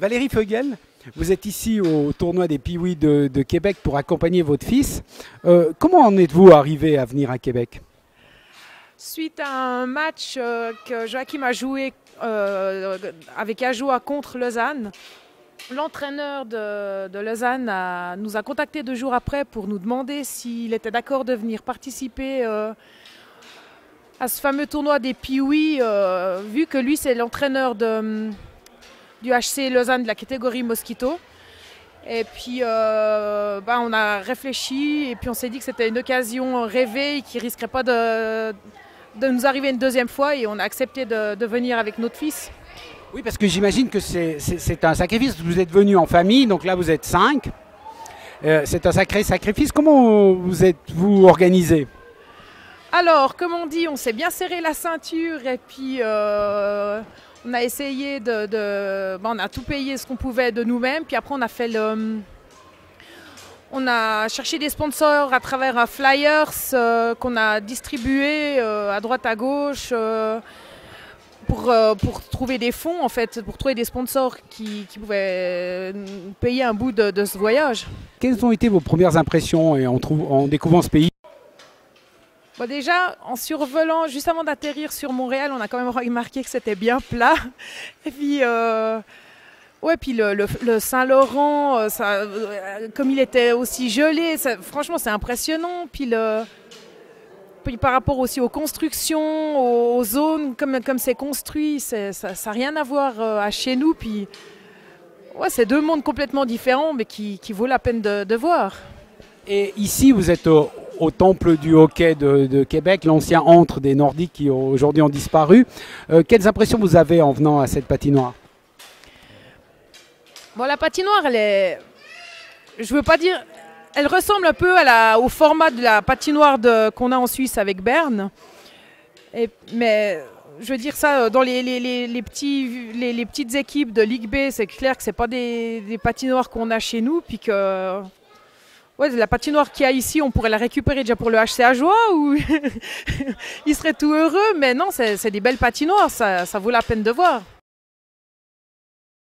Valérie Feugel, vous êtes ici au tournoi des Pee-Wee de Québec pour accompagner votre fils. Comment en êtes-vous arrivé à venir à Québec? Suite à un match que Joachim a joué avec Ajoie contre Lausanne, l'entraîneur de Lausanne nous a contactés 2 jours après pour nous demander s'il était d'accord de venir participer à ce fameux tournoi des Pee-Wee, vu que lui c'est l'entraîneur du HC Lausanne de la catégorie Mosquito. Et puis on a réfléchi et puis on s'est dit que c'était une occasion rêvée et qui ne risquerait pas de nous arriver une deuxième fois, et on a accepté de venir avec notre fils. Oui, parce que j'imagine que c'est un sacrifice. Vous êtes venu en famille, donc là vous êtes 5. C'est un sacré sacrifice. Comment vous êtes-vous organisé? Alors, comme on dit, on s'est bien serré la ceinture et puis on a essayé on a tout payé ce qu'on pouvait de nous-mêmes. Puis après, on a cherché des sponsors à travers un flyers qu'on a distribué à droite à gauche pour trouver des fonds, en fait, pour trouver des sponsors qui pouvaient payer un bout de ce voyage. Quelles ont été vos premières impressions en découvrant ce pays? Bon, déjà, en survolant, juste avant d'atterrir sur Montréal, on a quand même remarqué que c'était bien plat. Et puis, puis le Saint-Laurent, comme il était aussi gelé, franchement, c'est impressionnant. Puis par rapport aussi aux constructions, aux zones, comme c'est construit, ça n'a rien à voir à chez nous. Puis, c'est 2 mondes complètement différents, mais qui vaut la peine de voir. Et ici, vous êtes au temple du hockey de Québec, l'ancien antre des Nordiques qui aujourd'hui ont disparu. Quelles impressions vous avez en venant à cette patinoire? Bon, la patinoire, je veux pas dire, elle ressemble un peu au format de la patinoire qu'on a en Suisse avec Berne. Mais je veux dire ça, dans les petites équipes de Ligue B, c'est clair que c'est pas des patinoires qu'on a chez nous, puis que la patinoire qu'il y a ici, on pourrait la récupérer déjà pour le HC Ajoie, ou il serait tout heureux, mais non, c'est des belles patinoires, ça vaut la peine de voir.